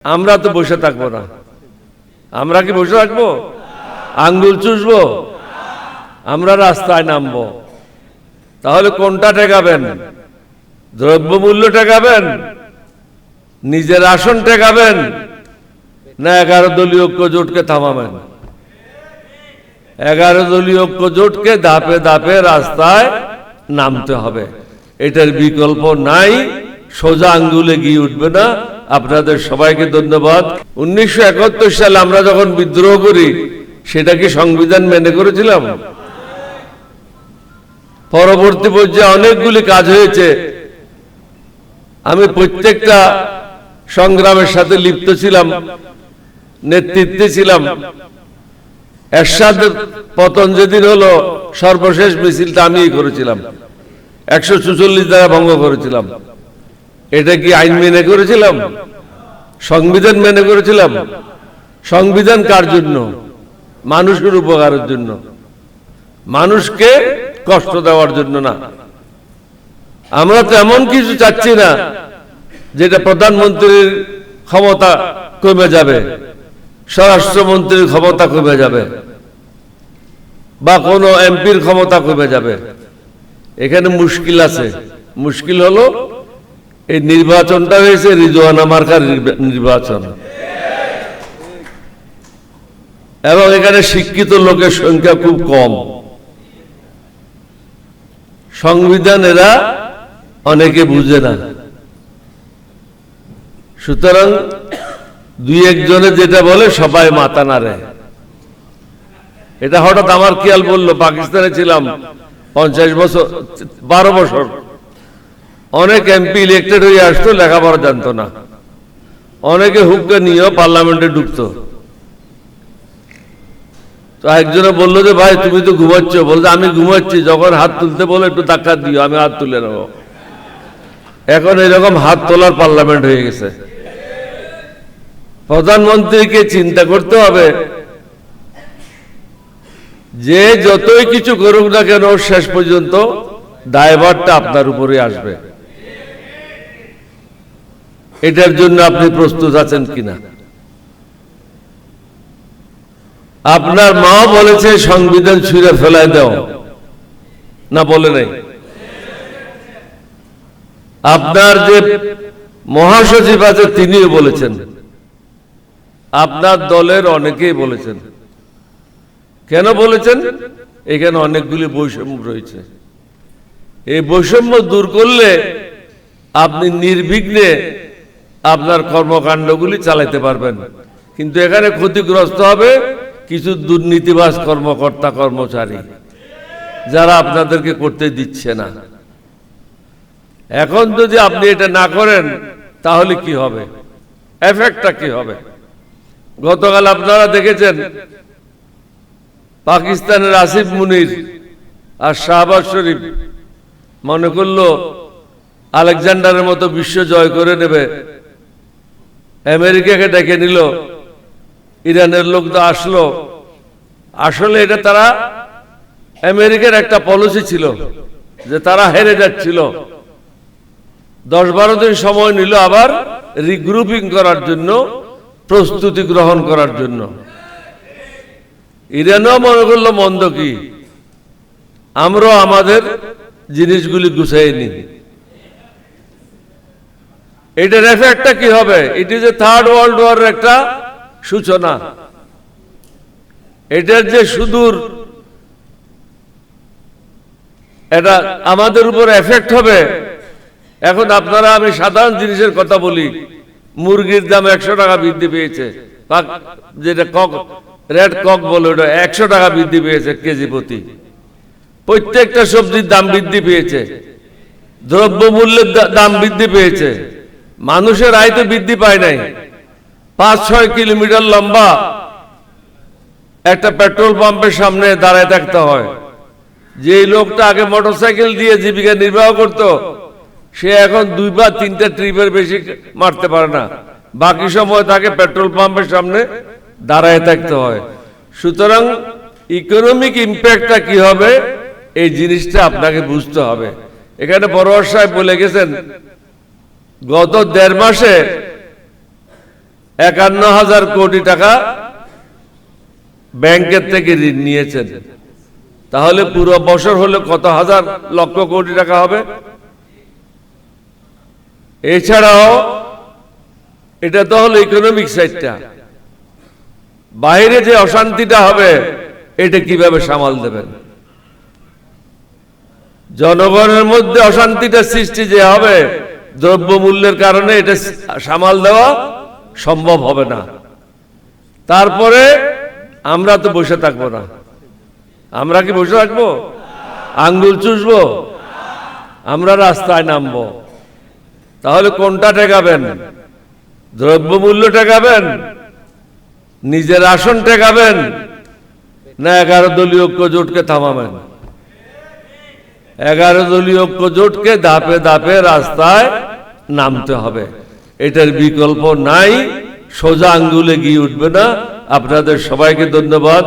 আমরা তো বসে থাকবো না। আমরা কি বসে থাকবো? আঙ্গুল চুষবো? আমরা রাস্তায় নামবো। তাহলে কোনটা ঠেকাবেন? দ্রব্যমূল্য ঠেকাবেন, নিজের আসন ঠেকাবেন, না 11 দলীয় ঐক্য জোটকে থামাবেন? 11 দলীয় ঐক্য জোটকে ধাপে ধাপে রাস্তায় নামতে হবে, এটার বিকল্প নাই। সোজা আঙ্গুলে গিয়ে উঠবে না। আপনাদের সবাইকে ধন্যবাদ। 1971 সালে আমরা যখন বিদ্রোহ করি, সেটা কি সংবিধান মেনে করেছিলাম? পরবর্তী পর্যায়ে অনেকগুলি কাজ হয়েছে। আমি প্রত্যেকটা সংগ্রামের সাথে লিপ্ত ছিলাম, নেতৃত্বে ছিলাম। এরশাদের পতন যেদিন হলো, সর্বশেষ মিছিলটা আমিই করেছিলাম, 144 ধারা ভঙ্গ করেছিলাম। এটা কি আইন মেনে করেছিলাম? সংবিধান মেনে করেছিলাম? সংবিধান কার জন্য? মানুষের উপকারের জন্য, মানুষকে কষ্ট দেওয়ার জন্য না। আমরা তো এমন কিছু চাচ্ছি না যেটা প্রধানমন্ত্রীর ক্ষমতা কমে যাবে, স্বরাষ্ট্রমন্ত্রীর ক্ষমতা কমে যাবে, বা কোনো এমপির ক্ষমতা কমে যাবে। এখানে মুশকিল আছে। মুশকিল হলো এই নির্বাচনটা হয়েছে রিজওয়ানা মার্কার নির্বাচন, এবং এখানে শিক্ষিত লোকের সংখ্যা খুব কম। সংবিধান এরা অনেকে বুঝে না। সুতরাং দুই একজনে যেটা বলে সবাই মাথা নাড়ে। এটা হঠাৎ আমার খেয়াল বললো, পাকিস্তানে ছিলাম 50 বছর, 12 বছর। অনেক এমপি ইলেক্টেড হয়ে আসতো, লেখাপড়া জানতো না। অনেকে হুক্কা নিয়েও পার্লামেন্টে ঢুকতো। তো একজনে বললো যে ভাই তুমি তো ঘুমাচ্ছ। বলতে আমি ঘুমাচ্ছি, যখন হাত তুলতে বলে একটু ধাক্কা দিও, আমি হাত তুলে নেব। এখন এরকম হাত তোলার পার্লামেন্ট হয়ে গেছে। প্রধানমন্ত্রীকে চিন্তা করতে হবে যে যতই কিছু করুক না কেন, শেষ পর্যন্ত দায়ভারটা আপনার উপরে আসবে। এটার জন্য আপনি প্রস্তুত আছেন কিনা? আপনার মা বলেছে সংবিধান ছুঁড়ে ফেলায় দাও, না বলে নাই? আপনার যে মহাসচিব আছে তিনিও বলেছেন, আপনার দলের অনেকেই বলেছেন। কেন বলেছেন? এখানে অনেকগুলি বৈষম্য রয়েছে। এই বৈষম্য দূর করলে আপনি নির্বিঘ্নে আপনার কর্মকাণ্ডগুলি চালাতে পারবেন। কিন্তু এখানে ক্ষতিগ্রস্ত হবে কিছু দুর্নীতিবাজ কর্মকর্তা কর্মচারী, যারা আপনাদেরকে করতে দিচ্ছে না। এখন যদি আপনি এটা না করেন, তাহলে কি হবে? এফেক্টটা কি হবে? গতকাল আপনারা দেখেছেন, পাকিস্তানের আসিফ মুনির আর শাহবাজ শরীফ মনে করলো আলেকজান্ডারের মতো বিশ্ব জয় করে নেবে। আমেরিকাকে ডেকে নিল, ইরানের লোক তো আসলো। আসলে এটা তারা, আমেরিকার একটা পলিসি ছিল যে তারা হেরে যাচ্ছিল, 10-12 দিন সময় নিল আবার রিগ্রুপিং করার জন্য, প্রস্তুতি গ্রহণ করার জন্য। ইরানও মনে করলো মন্দ কি, আমরাও আমাদের জিনিসগুলি গুছাই নি। এটার এফেক্টটা কি হবে? It is a third world ওয়ারের একটা সূচনা। এটার যে সুদূর এটা আমাদের উপর এফেক্ট হবে। এখন আপনারা, আমি সাধারণ জিনিসের কথা বলি, মুরগির দাম 100 টাকা বৃদ্ধি পেয়েছে, যেটা কক, রেড কক বলে, ওটা 100 টাকা বৃদ্ধি পেয়েছে কেজি প্রতি। প্রত্যেকটা সবজির দাম বৃদ্ধি পেয়েছে, দ্রব্যমূল্যের দাম বৃদ্ধি পেয়েছে। মানুষের আয় তো বৃদ্ধি পায় নাই। 5-6 কিলোমিটার লম্বা একটা পেট্রোল পাম্পের সামনে দাঁড়ায় থাকতে হয়। যে লোকটা আগে মোটরসাইকেল দিয়ে জীবিকা নির্বাহ করত, সে এখন 2 বা 3টা ট্রিপের বেশি মারতে পারে না। বাকি সময় তাকে পেট্রোল পাম্পের সামনে দাঁড়ায় থাকতে হয়। সুতরাং ইকোনমিক ইম্প্যাক্টটা কি হবে, এই জিনিসটা আপনাকে বুঝতে হবে। এখানে বড়োয়ার সাহেব বলে গেছেন, গত 1.5 মাসে 51,000 কোটি টাকা ব্যাংকের থেকে ঋণ নিয়েছেন, তাহলে পুরো বছর হলে কত হাজার লক্ষ কোটি টাকা হবে? এছাড়াও এটা তো হলো ইকোনমিক সাইডটা, বাইরে যে অশান্তিটা হবে এটা কিভাবে সামাল দেবেন? জনগণের মধ্যে অশান্তিটা সৃষ্টি যে হবে দ্রব্যমূল্যের কারণে, এটা সামাল দেওয়া সম্ভব হবে না। তারপরে আমরা তো বসে থাকবো না। আমরা কি বসে থাকবো? আঙ্গুল চুষবো? আমরা রাস্তায় নামবো। তাহলে কোনটা ঠেকাবেন? দ্রব্যমূল্য ঠেকাবেন, নিজের আসন ঠেকাবেন, না 11 দলীয় ঐক্য জোটকে থামাবেন? 11 দলীয় ঐক্য জোটকে ধাপে ধাপে রাস্তায় নামতে হবে, এটার বিকল্প নাই। সোজা আঙ্গুলে গিয়ে উঠবে না। আপনাদের সবাইকে ধন্যবাদ।